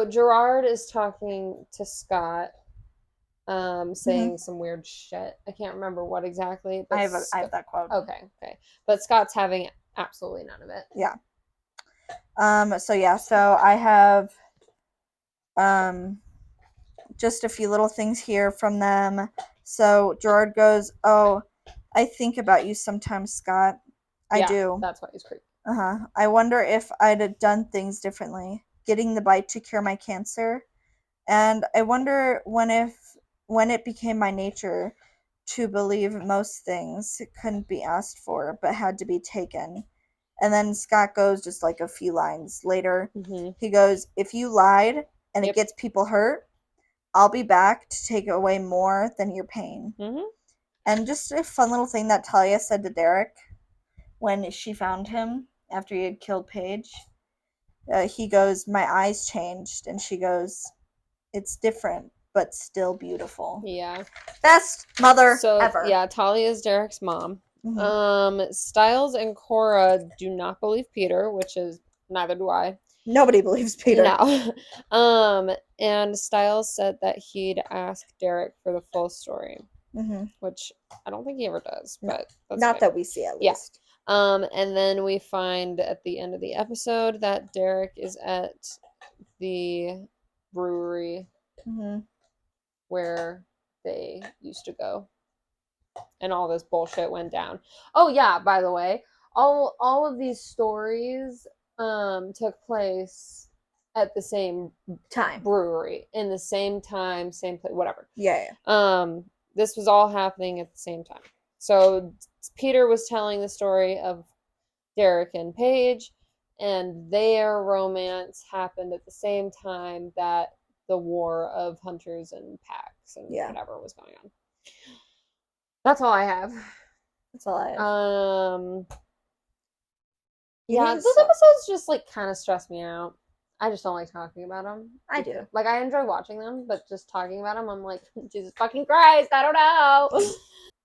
Gerard is talking to Scott, saying some weird shit. I can't remember what exactly. But I have that quote. Okay. But Scott's having absolutely none of it. Yeah. So I have just a few little things here from them. So Gerard goes, "Oh, I think about you sometimes, Scott. I do. That's why he's creepy. I wonder if I'd have done things differently. Getting the bite to cure my cancer. And I wonder when it became my nature to believe most things couldn't be asked for, but had to be taken." And then Scott goes, just like a few lines later, he goes, "If you lied and it gets people hurt, I'll be back to take away more than your pain." And just a fun little thing that Talia said to Derek when she found him after he had killed Paige. He goes, "My eyes changed." And she goes, "It's different, but still beautiful." Yeah. Best mother ever. Yeah, Talia is Derek's mom. Styles and Cora do not believe Peter, which is neither do I. Nobody believes Peter. No. And Styles said that he'd ask Derek for the full story, which I don't think he ever does, but that's not that we see at least. And then we find at the end of the episode that Derek is at the brewery where they used to go. And all this bullshit went down. Oh yeah, by the way, all of these stories took place at the same time brewery, in the same time, same place, whatever. Yeah. This was all happening at the same time. So Peter was telling the story of Derek and Paige, and their romance happened at the same time that the war of hunters and packs and whatever was going on. That's all I have. That's all I have. Yeah, those episodes just like kind of stress me out. I just don't like talking about them. I do. Like, I enjoy watching them, but just talking about them, I'm like, Jesus fucking Christ, I don't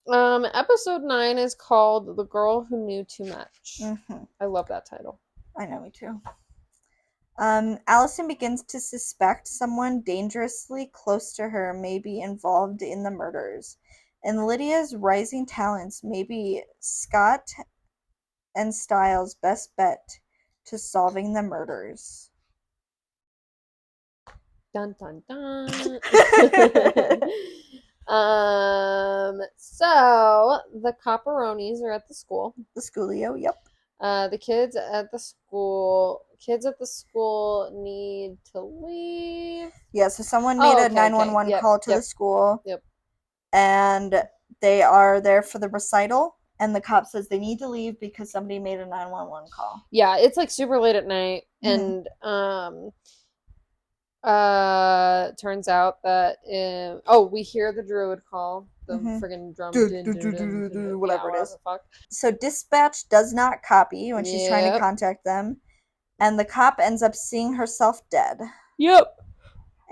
know. Episode 9 is called The Girl Who Knew Too Much. Mm-hmm. I love that title. I know, me too. Allison begins to suspect someone dangerously close to her may be involved in the murders, and Lydia's rising talents may be Scott and Styles' best bet to solving the murders. Dun dun dun. So the Copperonis are at the school. The schoolio, yep. The kids at the school need to leave. Yeah, so someone made a 911 Yep, call to the school. Yep. And they are there for the recital, and the cop says they need to leave because somebody made a 911 call. Yeah, it's like super late at night, and turns out that we hear the druid call, the friggin' drum, whatever it is. So dispatch does not copy when she's trying to contact them, and the cop ends up seeing herself dead. Yep.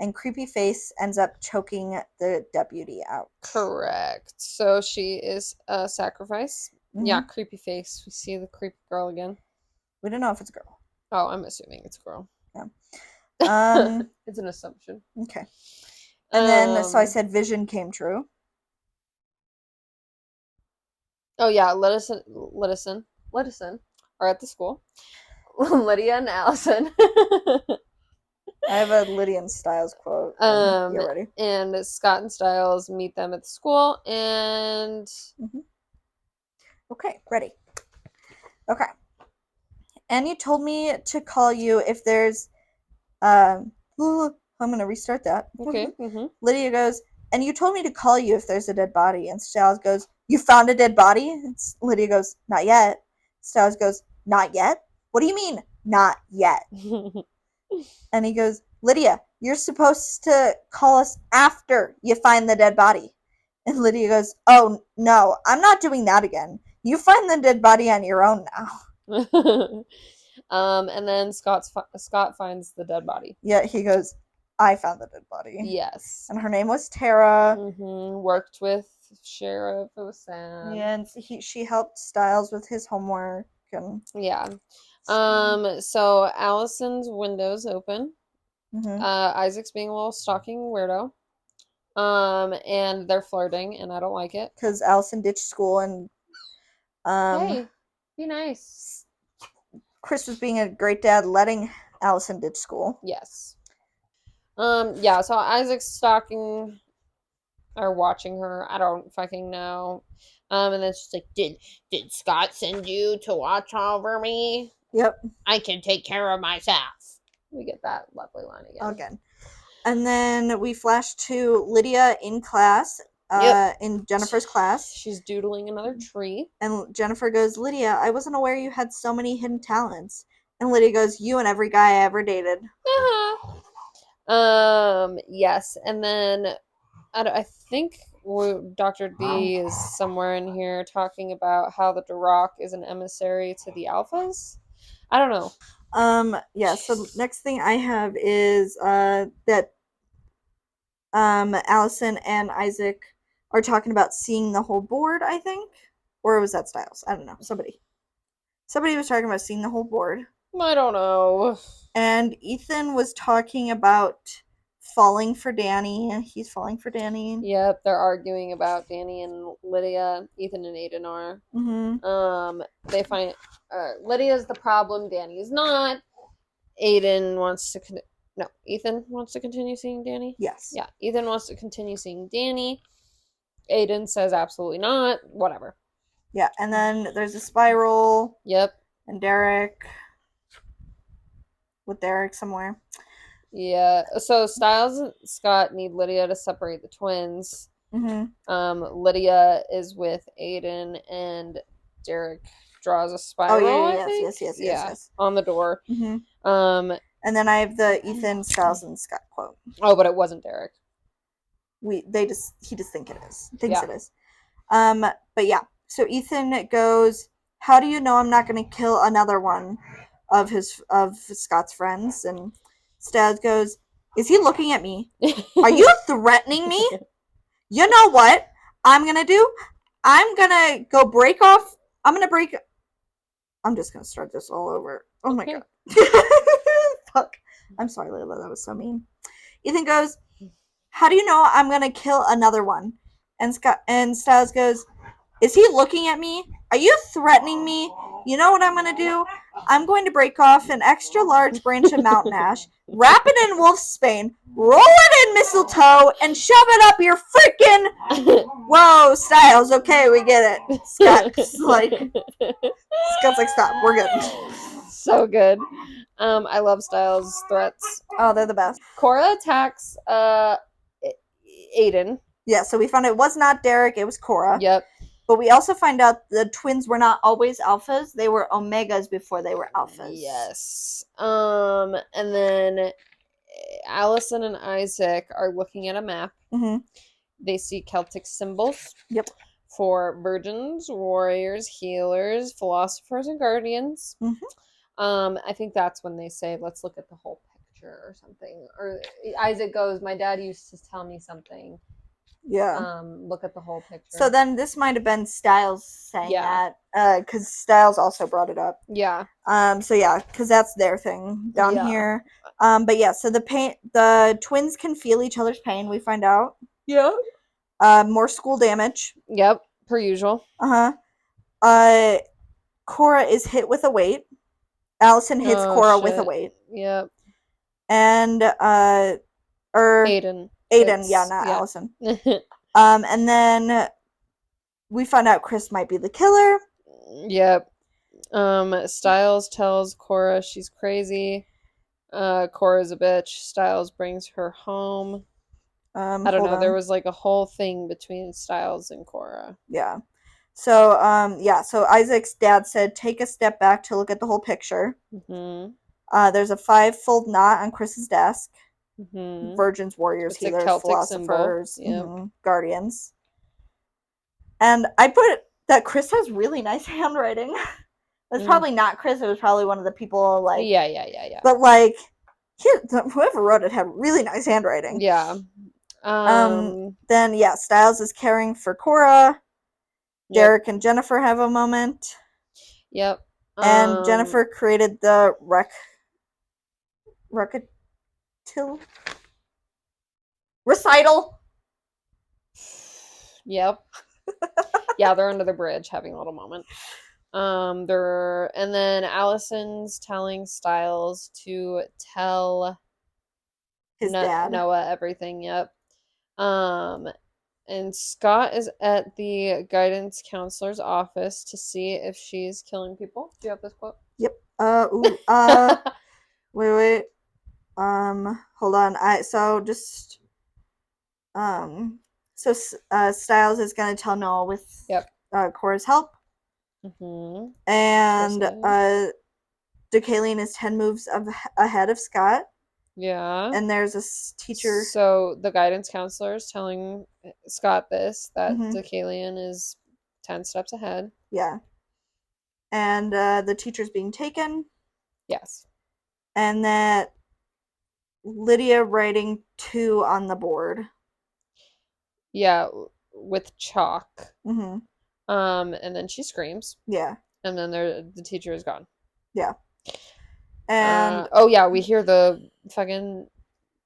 And Creepy Face ends up choking the deputy out. Correct. So she is a sacrifice. Yeah, Creepy Face. We see the creepy girl again. We don't know if it's a girl. Oh, I'm assuming it's a girl. Yeah. It's an assumption. Okay. And then, so I said vision came true. Oh, yeah. Lettuce are at the school. Lydia and Allison. I have a Lydia and Styles quote. You're ready. And Scott and Styles meet them at the school, and... Okay, ready. Okay. And you told me to call you if there's... I'm going to restart that. Okay. Lydia goes, and you told me to call you if there's a dead body. And Styles goes, you found a dead body? And Lydia goes, not yet. Styles goes, not yet? What do you mean, not yet? And he goes, Lydia, you're supposed to call us after you find the dead body. And Lydia goes, oh, no, I'm not doing that again. You find the dead body on your own now. And then Scott finds the dead body. Yeah, he goes, I found the dead body. Yes. And her name was Tara. Worked with Sheriff. It was sad. Yeah, and she helped Styles with his homework. And yeah. So Allison's window's open. Isaac's being a little stalking weirdo. And they're flirting, and I don't like it. Because Allison ditched school, and hey, be nice. Chris was being a great dad, letting Allison ditch school. Yes. Yeah, so Isaac's stalking or watching her. I don't fucking know. And then she's like, Did Scott send you to watch over me? Yep. I can take care of myself. We get that lovely line again. Again. And then we flash to Lydia in class, in Jennifer's class. She's doodling another tree. And Jennifer goes, Lydia, I wasn't aware you had so many hidden talents. And Lydia goes, you and every guy I ever dated. Yes. And then I think Dr. D is somewhere in here talking about how the Duroc is an emissary to the Alphas. I don't know. Yeah, so next thing I have is that Allison and Isaac are talking about seeing the whole board, I think. Or was that Styles? I don't know. Somebody was talking about seeing the whole board. I don't know. And Ethan was talking about falling for Danny. He's falling for Danny. Yep, they're arguing about Danny and Lydia. Ethan and Aiden are. They find Lydia's the problem. Danny's not. Ethan wants to continue seeing Danny. Yes. Yeah, Ethan wants to continue seeing Danny. Aiden says absolutely not. Whatever. Yeah, and then there's a spiral. Yep. And Derek. With Derek somewhere. Yeah. So Styles and Scott need Lydia to separate the twins. Lydia is with Aiden, and Derek draws a spiral. Oh yeah, yes. On the door. And then I have the Ethan, Styles, and Scott quote. Oh, but it wasn't Derek. He just thinks it is. But yeah. So Ethan goes, how do you know I'm not going to kill another one of Scott's friends? And Styles goes, is he looking at me? Are you threatening me? You know what I'm gonna do? I'm gonna go break off. I'm just gonna start this all over. Oh my god. Fuck. I'm sorry, Layla. That was so mean. Ethan goes, how do you know I'm gonna kill another one? And Styles goes, is he looking at me? Are you threatening me? You know what I'm going to do? I'm going to break off an extra large branch of mountain ash, wrap it in wolfsbane, roll it in mistletoe, and shove it up your freaking... Whoa, Styles. Okay, we get it. Scott's like, stop. We're good. So good. I love Styles' threats. Oh, they're the best. Cora attacks Aiden. Yeah, so we found it was not Derek, it was Cora. Yep. But we also find out the twins were not always alphas. They were omegas before they were alphas. Yes. And then Allison and Isaac are looking at a map. Mm-hmm. They see Celtic symbols. Yep. For virgins, warriors, healers, philosophers, and guardians. Mm-hmm. I think that's when they say, let's look at the whole picture or something. Or Isaac goes, my dad used to tell me something. Yeah. Look at the whole picture. So then this might have been Styles saying that, because Styles also brought it up. Yeah. So yeah, because that's their thing down here. But yeah, so the twins can feel each other's pain. We find out. Yeah. More school damage. Yep. Per usual. Cora is hit with a weight. Allison hits Cora with a weight. Yep. And Aiden. Yeah, not Allison. And then we find out Chris might be the killer. Yep. Styles tells Cora she's crazy. Cora's a bitch. Styles brings her home. I don't know. There was like a whole thing between Styles and Cora. Yeah. So, so Isaac's dad said, take a step back to look at the whole picture. Mm-hmm. There's a 5-fold knot on Chris's desk. Mm-hmm. Virgins, warriors, healers, philosophers, guardians. And I put that Chris has really nice handwriting. It's probably not Chris. It was probably one of the people, like... Yeah. But, like, whoever wrote it had really nice handwriting. Yeah. Then, Styles is caring for Cora. Derek and Jennifer have a moment. Yep. And Jennifer created the recital. Yep. Yeah, they're under the bridge having a little moment. And then Allison's telling Styles to tell his dad Noah everything. Yep. And Scott is at the guidance counselor's office to see if she's killing people. Do you have this quote? Yep. Wait. Hold on. Styles is gonna tell Noah with Cora's help. Mm-hmm. And Keilee is 10 moves ahead of Scott. Yeah. And there's a teacher. So the guidance counselor is telling Scott that Keilee is 10 steps ahead. Yeah. And the teacher's being taken. Yes. And that Lydia writing 2 on the board. Yeah, with chalk. Mm-hmm. And then she screams. Yeah. And then the teacher is gone. Yeah. And we hear the fucking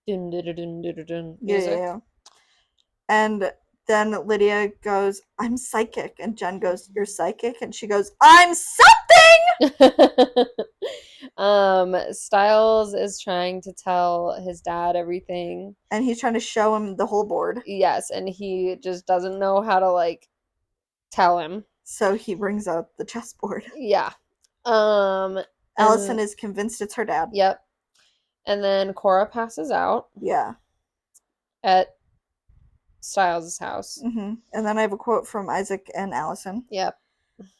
dun dun dun dun dun music. Yeah. And then Lydia goes, I'm psychic. And Jen goes, you're psychic? And she goes, I'm something! Styles is trying to tell his dad everything. And he's trying to show him the whole board. Yes, and he just doesn't know how to, like, tell him. So he brings out the chessboard. Yeah. Allison is convinced it's her dad. Yep. And then Cora passes out. Yeah. At Styles' house. Mm-hmm. And then I have a quote from Isaac and Allison. Yep.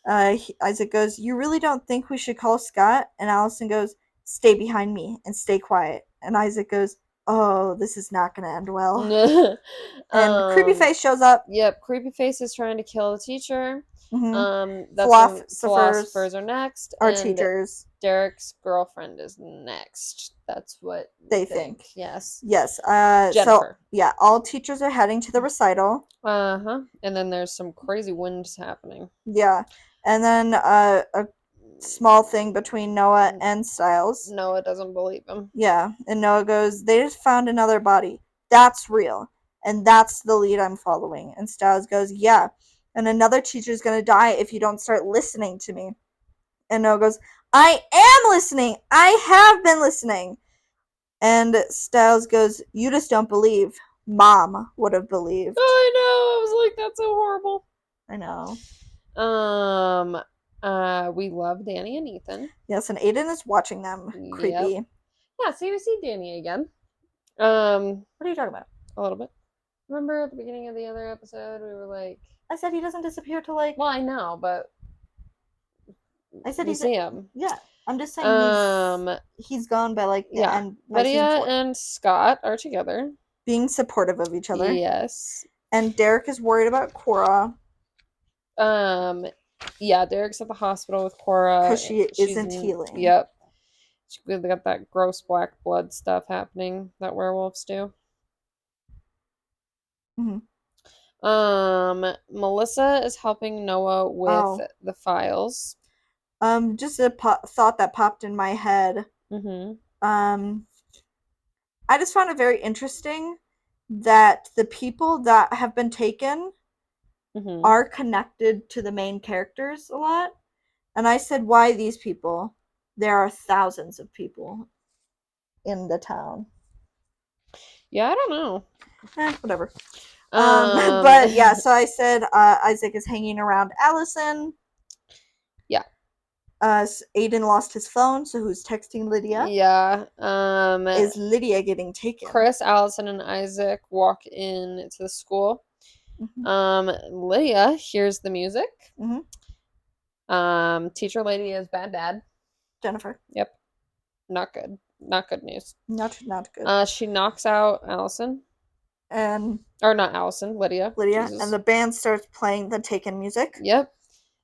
Isaac goes, you really don't think we should call Scott? And Allison goes, stay behind me and stay quiet. And Isaac goes, oh, this is not going to end well. And Creepyface shows up. Yep, Creepyface is trying to kill the teacher. Mm-hmm. Philosophers are next. Our teachers. Derek's girlfriend is next. That's what they think. Yes. Yes. Jennifer. So yeah, all teachers are heading to the recital. Uh-huh. And then there's some crazy winds happening. Yeah. And then a small thing between Noah and Styles. Noah doesn't believe him. Yeah. And Noah goes, they just found another body. That's real. And that's the lead I'm following. And Styles goes, yeah. And another teacher's going to die if you don't start listening to me. And Noah goes, I am listening. I have been listening. And Styles goes, you just don't believe. Mom would have believed. I know. I was like, that's so horrible. I know. We love Danny and Ethan. Yes, and Aiden is watching them. Creepy. Yep. Yeah, so we see Danny again. What are you talking about? A little bit. Remember at the beginning of the other episode, we were like, I said he doesn't disappear till like. well, I know, but I said we see him. Yeah, I'm just saying he's gone by like the end. Lydia and Scott are together, being supportive of each other. Yes. And Derek is worried about Cora. Yeah, Derek's at the hospital with Cora because she isn't healing. Yep. They got that gross black blood stuff happening that werewolves do. Mm-hmm. Melissa is helping Noah with the files. Just a thought that popped in my head. Mm-hmm. I just found it very interesting that the people that have been taken are connected to the main characters a lot. And I said, why these people? There are thousands of people in the town. Yeah, I don't know. Whatever. But yeah, so I said Isaac is hanging around Allison. Yeah. Aiden lost his phone, so who's texting Lydia? Yeah. Is Lydia getting taken? Chris, Allison, and Isaac walk in to the school. Mm-hmm. Lydia hears the music. Mm-hmm. Teacher lady is bad dad. Jennifer. Yep. Not good. Not good news. Not good. She knocks out Allison. Or not Allison, Lydia. Jesus. And the band starts playing the Taken music. Yep.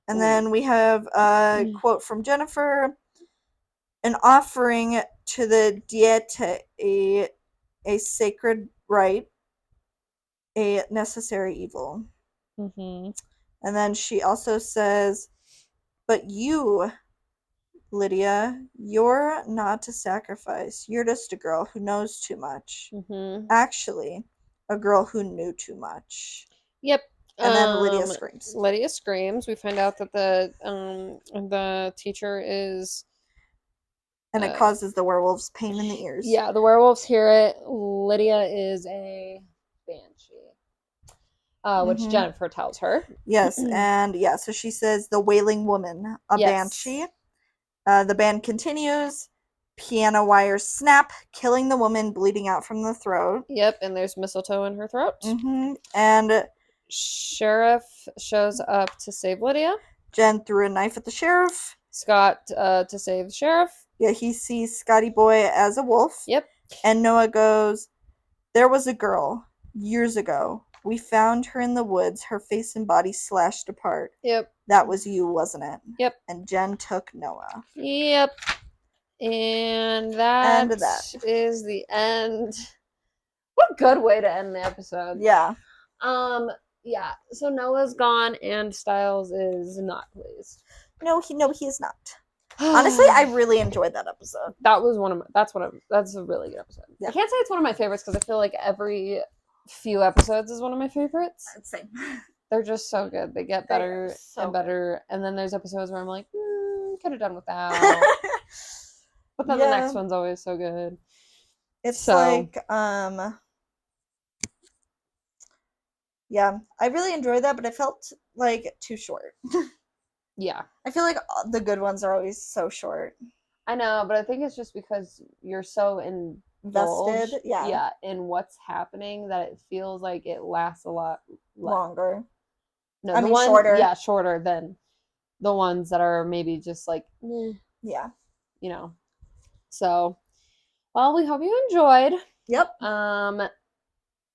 And then we have a quote from Jennifer. An offering to the deity, a sacred right, a necessary evil. Mm-hmm. And then she also says, but you, Lydia, you're not a sacrifice. You're just a girl who knows too much. Mm-hmm. Actually, a girl who knew too much. Yep. And then Lydia screams. Lydia screams. We find out that the teacher is... And it causes the werewolves pain in the ears. Yeah, the werewolves hear it. Lydia is a banshee. Which Jennifer tells her. Yes, and yeah, so she says the wailing woman, a banshee. The band continues. Piano wires snap, killing the woman, bleeding out from the throat. Yep, and there's mistletoe in her throat. Mm-hmm. And Sheriff shows up to save Lydia. Jen threw a knife at the sheriff. Scott to save the sheriff. Yeah, he sees Scotty Boy as a wolf. Yep. And Noah goes, there was a girl, years ago. We found her in the woods, her face and body slashed apart. Yep. That was you, wasn't it? Yep. And Jen took Noah. Yep. And that is the end. What a good way to end the episode. Yeah. Yeah. So Noah's gone and Styles is not pleased. No, he is not. Honestly, I really enjoyed that episode. That was that's a really good episode. Yeah. I can't say it's one of my favorites because I feel like every few episodes is one of my favorites. Same. They're just so good. They get better and better. And then there's episodes where I'm like, could have done without. But then the next one's always so good. It's like, yeah, I really enjoyed that, but it felt like too short. Yeah. I feel like the good ones are always so short. I know, but I think it's just because you're so invested, in what's happening that it feels like it lasts a lot longer. No, shorter. Yeah, shorter than the ones that are maybe just like, yeah, you know. So, well, we hope you enjoyed. Yep.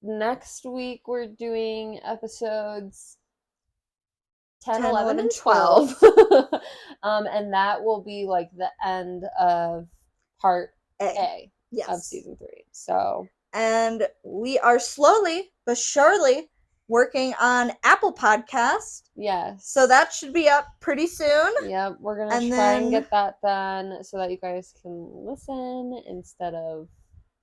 Next week we're doing episodes 10, 11, and 12. And that will be like the end of part A. of season 3. So, and we are slowly but surely working on Apple Podcast. yes. So that should be up pretty soon. Yep, we're going to try and get that done so that you guys can listen instead of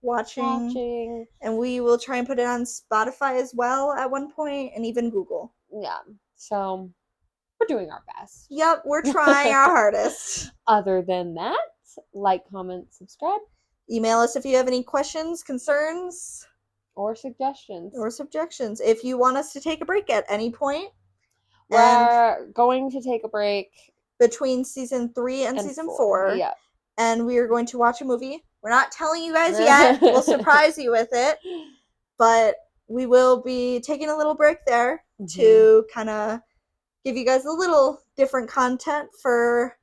watching. And we will try and put it on Spotify as well at one point, and even Google. Yeah. So we're doing our best. Yep, we're trying our hardest. Other than that, like, comment, subscribe. Email us if you have any questions, concerns, or suggestions. If you want us to take a break at any point. We're going to take a break between season 3 and season 4. Yeah. And we are going to watch a movie. We're not telling you guys yet. We'll surprise you with it. But we will be taking a little break there to kind of give you guys a little different content for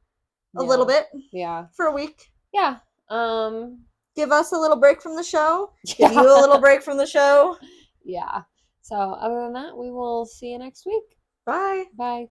a little bit. Yeah. For a week. Yeah. Give us a little break from the show. Give you a little break from the show. Yeah. So other than that, we will see you next week. Bye. Bye.